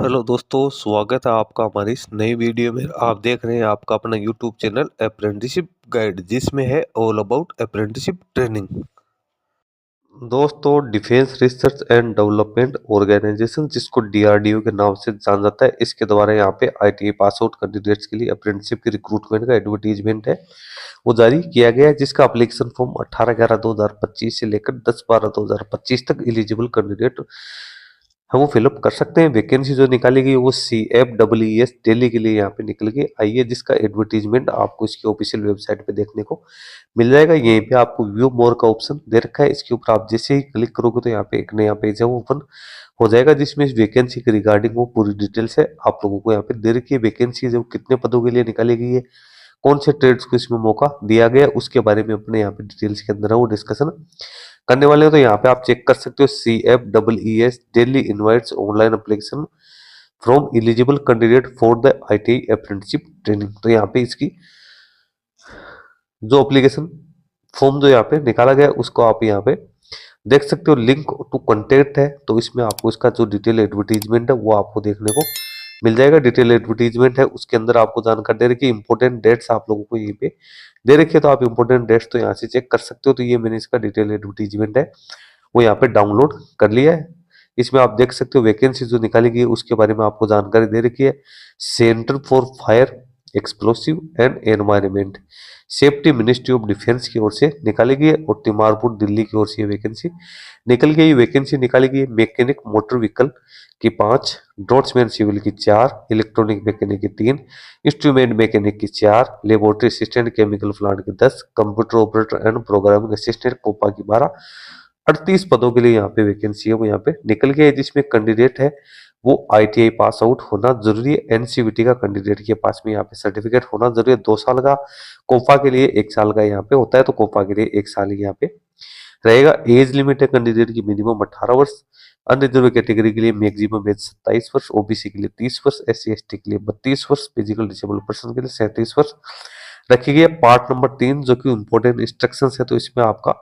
Hello दोस्तों, स्वागत है आपका हमारी इस नई वीडियो में। आप देख रहे हैं आपका अपना यूट्यूब चैनल अप्रेंटिसशिप गाइड, जिसमें है ऑल अबाउट अप्रेंटिसशिप ट्रेनिंग। दोस्तों, defence research and development organisation, जिसको डीआरडीओ के नाम से जाना जाता है, इसके द्वारा यहाँ पे आईटीआई पास आउट कैंडिडेट्स के लिए अप्रेंटिसशिप की रिक्रूटमेंट का एडवर्टीजमेंट है वो जारी किया गया है, जिसका एप्लीकेशन फॉर्म 18/11/2025 से लेकर 10/12/2025 तक एलिजिबल कैंडिडेट हम वो फिलअप कर सकते हैं। वैकेंसी जो निकाली गई वो CFEES दिल्ली के लिए यहाँ पे निकल के आई है, जिसका एडवर्टीजमेंट आपको इसकी ऑफिशियल वेबसाइट पे देखने को मिल जाएगा। यहीं पे आपको व्यू मोर का ऑप्शन दे रखा है, इसके ऊपर आप जैसे ही क्लिक करोगे तो यहाँ पे एक नया पेज है वो ओपन हो जाएगा, जिसमें इस वैकेंसी के रिगार्डिंग वो पूरी डिटेल्स है आप लोगों को यहाँ पे दे रखी है। वैकेंसी जो कितने पदों के लिए निकाली गई है, कौन से ट्रेड्स को इसमें मौका दिया गया, उसके बारे में अपने यहाँ पे डिटेल्स के अंदर है वो डिस्कशन करने वाले हो। तो यहाँ पे आप चेक कर सकते हो CFEES daily invites online application from eligible candidate for the ITI apprenticeship training. तो यहाँ पे इसकी जो एप्लीकेशन फॉर्म जो यहाँ पे निकाला गया है उसको आप यहाँ पे देख सकते हो। लिंक टू कॉन्टेक्ट है, तो इसमें आपको इसका जो डिटेल एडवर्टीजमेंट है वो आपको देखने को मिल जाएगा। डिटेल एडवर्टीजमेंट है, उसके अंदर आपको जानकारी दे रखी है। इंपॉर्टेंट डेट्स आप लोगों को यहीं पे दे रखी है, तो आप इंपॉर्टेंट डेट्स तो यहाँ से चेक कर सकते हो। तो ये मैंने इसका डिटेल एडवर्टीजमेंट है वो यहाँ पे डाउनलोड कर लिया है। इसमें आप देख सकते हो वैकेंसी जो निकाली गई है उसके बारे में आपको जानकारी दे रखी है। Centre for fire explosive and environment safety ministry of defence की ओर से निकाली गई है, और तिमारपुर दिल्ली की ओर से ये वैकेंसी निकल गई। वैकेंसी निकाली गई है मैकेनिक मोटर व्हीकल की 5, ड्रॉट्समैन सिविल की 4, इलेक्ट्रॉनिक मैकेनिक की 3, इंस्ट्रूमेंट मैकेनिक की 4, लेबोरेटरी असिस्टेंट केमिकल प्लांट की 10, computer operator and programming assistant COPA की 12, 38 पदों के लिए यहाँ पे वैकेंसी है वो यहाँ पे निकल गई है, जिसमें कैंडिडेट है वो ITI पास आउट होना जरूरी है। NCVT का कैंडिडेट के पास में यहाँ पे सर्टिफिकेट होना जरूरी है 2 साल का। कोफा के लिए 1 साल का यहाँ पे होता है, तो कोफा के लिए 1 साल ही यहाँ पे रहेगा। एज लिमिट है कैंडिडेट की मिनिमम 18 वर्ष, अनरिजर्व कैटेगरी के लिए मैक्सिमम एज 27 वर्ष, OBC के लिए 30 वर्ष, SC/ST के लिए 32 वर्ष, फिजिकल डिसेबल पर्सन के लिए 37 वर्ष रखी गई है। पार्ट नंबर 3 जो कि इंपॉर्टेंट इंस्ट्रक्शंस है, तो इसमें आपका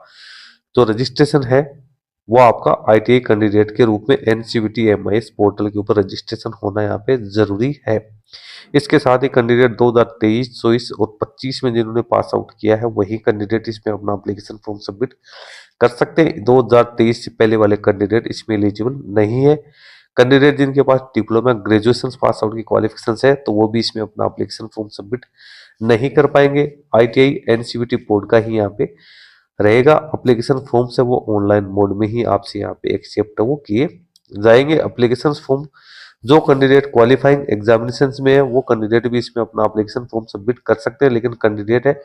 जो रजिस्ट्रेशन है वो आपका ITI कैंडिडेट के रूप में NCVT MIS पोर्टल के ऊपर रजिस्ट्रेशन होना यहाँ पे जरूरी है। इसके साथ ही कैंडिडेट 2023, 24 और 25 में जिन्होंने पास आउट किया है वही कैंडिडेट इसमें अपना एप्लीकेशन फॉर्म सबमिट कर सकते हैं। 2023 से पहले वाले कैंडिडेट इसमें एलिजिबल नहीं है। कैंडिडेट जिनके पास डिप्लोमा ग्रेजुएशन पास आउट की क्वालिफिकेशन है तो वो भी इसमें अपना एप्लीकेशन फॉर्म सबमिट नहीं कर पाएंगे। ITI NCVT बोर्ड का ही यहाँ पे रहेगा एप्लीकेशन फॉर्म से वो ऑनलाइन मोड में ही आपसे यहाँ पे एक्सेप्ट वो किए जाएंगे। एप्लीकेशन फॉर्म जो कैंडिडेट क्वालिफाइंग एग्जामिनेशन में है वो कैंडिडेट भी इसमें अपना एप्लीकेशन फॉर्म सबमिट कर सकते हैं, लेकिन कैंडिडेट है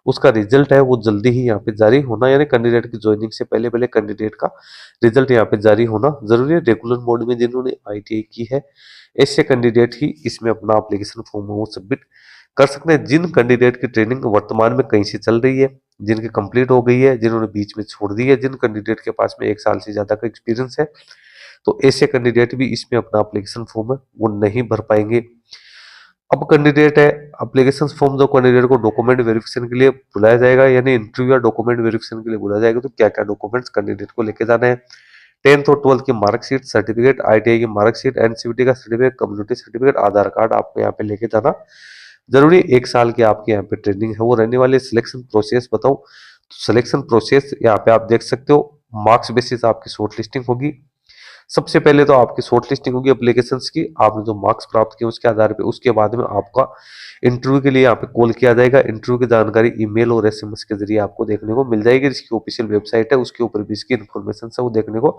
उसका रिजल्ट है वो जल्दी ही यहाँ पे जारी होना, यानी कैंडिडेट की ज्वाइनिंग से पहले पहले कैंडिडेट का रिजल्ट यहाँ पे जारी होना जरूरी है। रेगुलर मोड में जिन्होंने ITI की है ऐसे कैंडिडेट ही इसमें अपना एप्लीकेशन फॉर्म वो सबमिट कर सकते हैं। जिन कैंडिडेट की ट्रेनिंग वर्तमान में कहीं से चल रही है, जिनकी कंप्लीट हो गई है, जिन्होंने बीच में छोड़ दी है, जिन कैंडिडेट के पास में 1 साल से ज्यादा का एक्सपीरियंस है, तो ऐसे कैंडिडेट भी इसमें अपना एप्लीकेशन फॉर्म है वो नहीं भर पाएंगे। अब कैंडिडेट है एप्लीकेशन फॉर्म जो कैंडिडेट को डॉक्यूमेंट वेरिफिकेशन के लिए बुलाया जाएगा, यानी इंटरव्यू या डॉक्यूमेंट वेरिफिकेशन के लिए बुलाया जाएगा, तो क्या क्या डॉक्यूमेंट्स कैंडिडेट को लेके जाना है। 10th और 12th की मार्कशीट, सर्टिफिकेट, ITI की मार्कशीट, NCVT का सर्टिफिकेट, कम्युनिटी सर्टिफिकेट, आधार कार्ड आपको यहाँ पे लेके जाना जरूरी। 1 साल की आपकी यहाँ पे ट्रेनिंग है वो रहने वाली। सिलेक्शन प्रोसेस बताऊं तो सिलेक्शन प्रोसेस यहाँ पे आप देख सकते हो। मार्क्स बेसिस आपकी शॉर्ट लिस्टिंग होगी। सबसे पहले तो आपकी शॉर्ट लिस्टिंग होगी एप्लीकेशंस की, आपने जो मार्क्स प्राप्त किए उसके आधार पे। उसके बाद में आपका इंटरव्यू के लिए यहाँ पे कॉल किया जाएगा। इंटरव्यू की जानकारी ईमेल और SMS के जरिए आपको देखने को मिल जाएगी। जिसकी ऑफिशियल वेबसाइट है उसके ऊपर भी इसकी इन्फॉर्मेशन है वो देखने को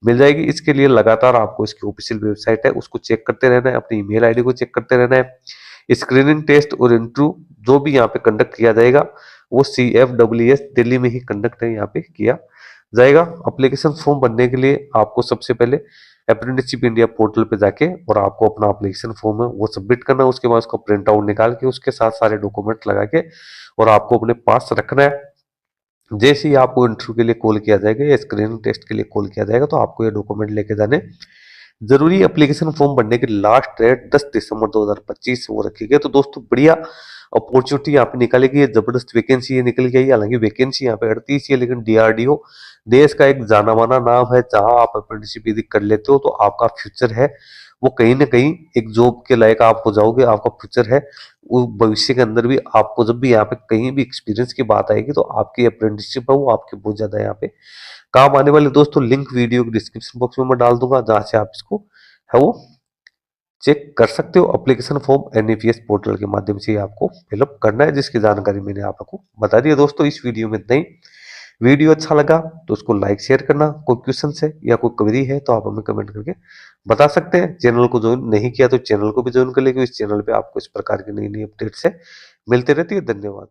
मिल जाएगी। इसके लिए लगातार आपको इसकी ऑफिशियल वेबसाइट है उसको चेक करते रहना है, अपनी ईमेल ID को चेक करते रहना है। स्क्रीनिंग टेस्ट और इंटरव्यू जो भी यहाँ पे कंडक्ट किया जाएगा वो CFEES दिल्ली में ही कंडक्ट है यहाँ पे किया जाएगा। एप्लीकेशन फॉर्म भरने के लिए आपको सबसे पहले अप्रेंटिसशिप इंडिया पोर्टल पे जाके और आपको अपना एप्लीकेशन फॉर्म है वो सबमिट करना है। उसके बाद उसका प्रिंट आउट निकाल के उसके साथ सारे डॉक्यूमेंट लगा के और आपको अपने पास रखना है। जैसे ही आपको इंटरव्यू के लिए कॉल किया जाएगा या स्क्रीनिंग टेस्ट के लिए कॉल किया जाएगा तो आपको ये डॉक्यूमेंट लेके जाने जरूरी। एप्लीकेशन फॉर्म भरने की लास्ट डेट 10 दिसंबर 2025 वो रखी गई। तो दोस्तों बढ़िया अपॉर्चुनिटी यहाँ पे निकाली गई है, जबरदस्त वैकेंसी ये निकल गई है। हालांकि वैकेंसी यहाँ पे 38 है, लेकिन DRDO देश का एक जाना माना नाम है। जहां आप अप्रेंटिसशिप यदि कर लेते हो तो आपका फ्यूचर है वो कहीं ना कहीं एक जॉब के लायक आप हो जाओगे, आपका फ्यूचर है वो भविष्य के अंदर भी। आपको जब भी यहाँ पे कहीं भी एक्सपीरियंस की बात आएगी तो आपकी अप्रेंटिसशिप है वो आपके बहुत ज्यादा यहाँ पे काम आने वाले। दोस्तों लिंक वीडियो के डिस्क्रिप्शन बॉक्स में मैं डाल दूंगा, जहां से आप इसको है वो चेक कर सकते हो। एप्लीकेशन फॉर्म एनईपीएस पोर्टल के माध्यम से ही आपको फिलअप करना है, जिसकी जानकारी मैंने आपको बता दी है। दोस्तों इस वीडियो में इतना ही। वीडियो अच्छा लगा तो उसको लाइक शेयर करना। कोई क्वेश्चन है या कोई क्वेरी है तो आप हमें कमेंट करके बता सकते हैं। चैनल को ज्वाइन नहीं किया तो चैनल को भी ज्वाइन कर लेंगे। इस चैनल पे आपको इस प्रकार की नई नई अपडेट्स है मिलती रहती है। धन्यवाद।